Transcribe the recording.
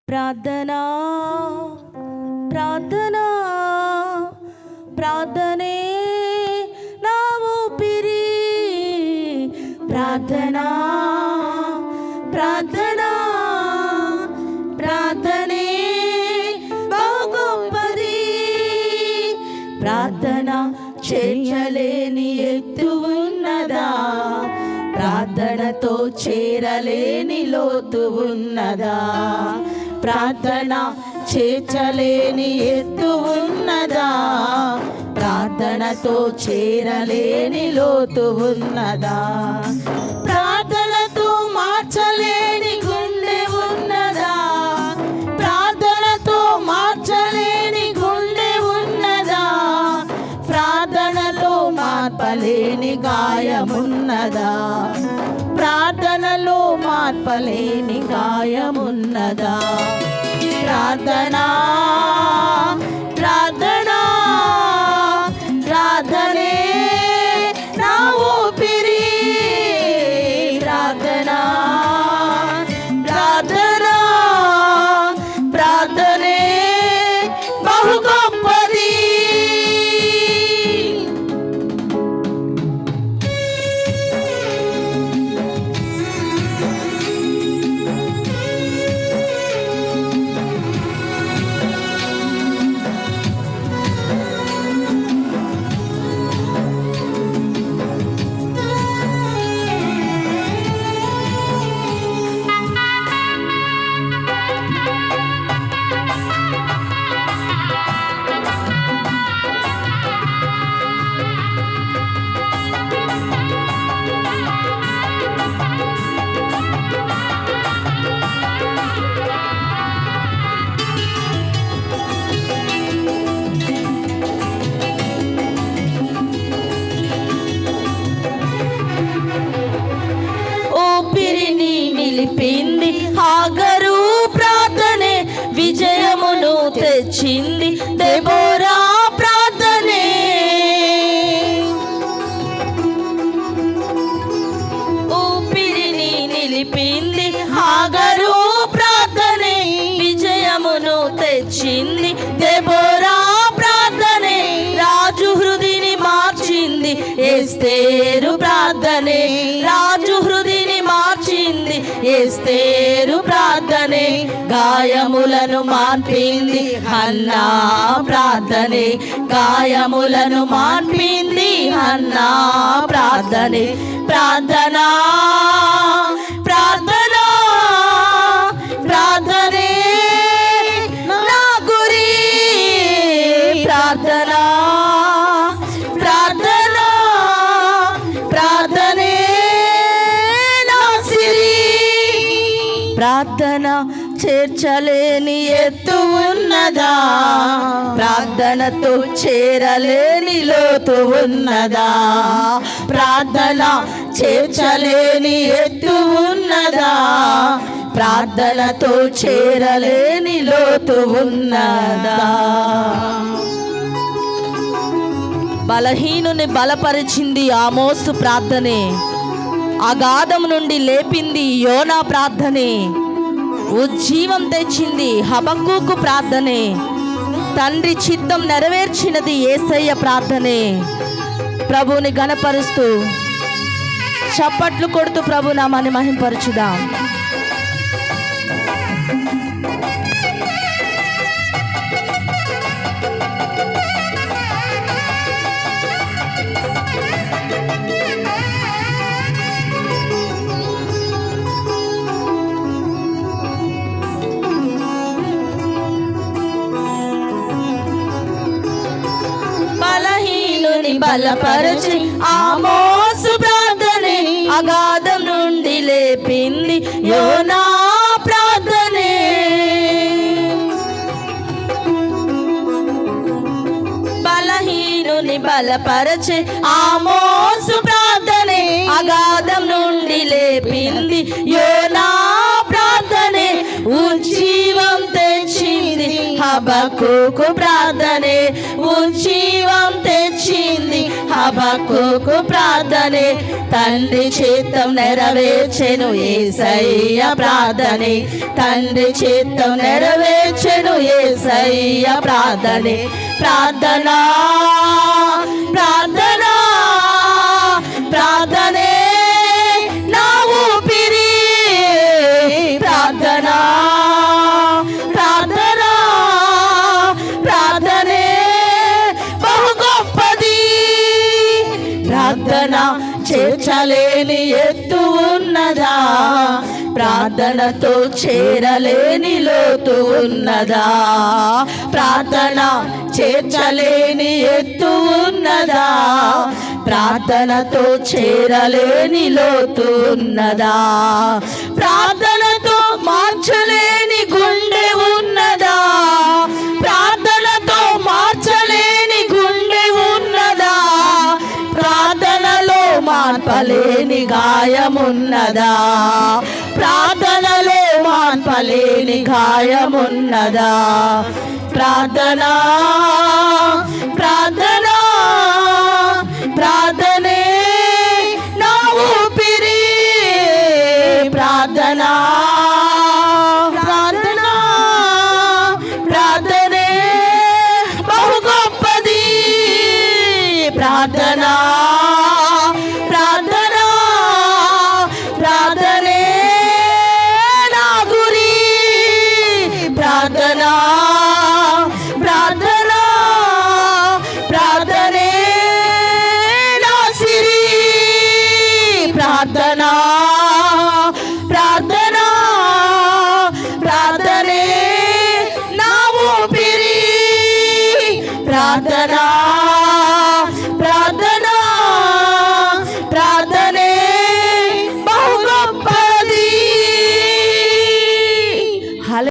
ప్రార్థనా ప్రార్థనా ప్రార్థనే నా ఊపిరి. ప్రార్థనా ప్రార్థనా ప్రార్థనే బహు గొప్పది. ప్రార్థన చేయలేని ఎత్తు ఉన్నదా? ప్రార్థనతో చేరలేని లోతు ఉన్నదా? ప్రార్థన చేర్చలేని ఎత్తు ఉన్నదా? ప్రార్థనతో చేరలేని లోతు ఉన్నదా? ప్రార్థనతో మార్చలేని గుండె ఉన్నదా? ప్రార్థనతో మార్చలేని గుండె ఉన్నదా? ప్రార్థనలో మార్పలేని గాయమున్నదా? ప్రార్థనలో మార్పలేని గాయమున్నదా? ప్రార్థనా ప్రార్థనా ప్రార్థనే నా ఊపిరి. ప్రార్థనా ప్రార్థనా ప్రార్థనే బహు గొప్పది. నిలిపింది హాగరు ప్రార్థనే, విజయమును తెచ్చింది దెబోరా ప్రార్థనే. ఊపిరిని నిలిపింది హాగరు ప్రార్థనే, విజయమును తెచ్చింది దెబోరా ప్రార్థనే. రాజు హృదిని మార్చింది ఎస్తేరు ప్రార్థనే, రాజు హృదిని మార్చింది ఎస్తేరు ప్రార్థనే. గాయములను మార్పింది హన్నా ప్రార్థనే, గాయములను మార్పింది హన్నా ప్రార్థనే. ప్రార్థనా ప్రార్థనా ప్రార్థనే నా గురి. ప్రార్థనా ప్రార్థనా ప్రార్థనే నా సిరి. ప్రార్థన చేర్చలేని ఎత్తు ఉన్నదా? ప్రార్థనతో చేరలేని లోతు ఉన్నదా? ప్రార్థన చేర్చలేని ఎత్తు ఉన్నదా? ప్రార్థనతో చేరలేని లోతు ఉన్నదా? బలహీనుని బలపరిచింది ఆమోసు ప్రార్థనే, అగాధం నుండి లేపింది యోనా ప్రార్థనే. ఉజ్జీవం తెచ్చింది హబక్కూకు ప్రార్థనే, తండ్రి చిత్తం నెరవేర్చినది యేసయ్య ప్రార్థనే. ప్రభువుని ఘనపరుస్తూ చప్పట్లు కొడుతూ ప్రభు నామాన్ని మహింపరచుదాం. బలహీనుని బలపరచి ఆమోసు ప్రార్థనే, అగాధం నుండి లేపింది యోనా ప్రార్థనే. బలహీనుని బలపరచి ఆమోసు ప్రార్థనే, అగాధం నుండి లేపింది యోనా ప్రార్థనే. ఉజ్జీవం తెచ్చింది హబక్కూకు ప్రార్థనే, ఉజ్జీవం తెచ్చింది హబక్కూకు ప్రార్థనే తండ్రి చిత్తం నెరవేర్చెను యేసయ్య ప్రార్థనే తండ్రి చిత్తం నెరవేర్చెను యేసయ్య ప్రార్థనే ప్రార్థన ప్రార్థన ప్రార్థనే నా ఊపిరి ప్రార్థన ప్రార్థన ప్రార్థనే బహు గొప్పది ప్రార్థన చేర్చలేని ఎత్తు ఉన్నదా ప్రార్థనతో చేరలేని లోతు ఉన్నదా ప్రార్థన చేర్చలేని ఎత్తు ఉన్నదా ప్రార్థనతో చేరలేని లోతు ఉన్నదా ప్రార్థనతో మార్చలేని గుండె ఉన్నదా ప్రార్థనతో మార్చలేని గుండె ఉన్నదా ప్రార్థనలో మార్పలేని గాయమున్నదా ప్రార్థనలో మార్పలేని గాయమున్నదా ప్రార్థన ప్రార్థన ప్రార్థనే నా ఊపిరి ప్రార్థన ప్రార్థన ప్రార్థనే బహు గొప్పది ప్రార్థన ప్రార్థన ప్రార్థనే నా గురి ప్రార్థన ప్రార్థన ప్రార్థనే నా సిరి ప్రార్థన ప్రార్థన ప్రార్థనే నా ఊపిరి ప్రార్థన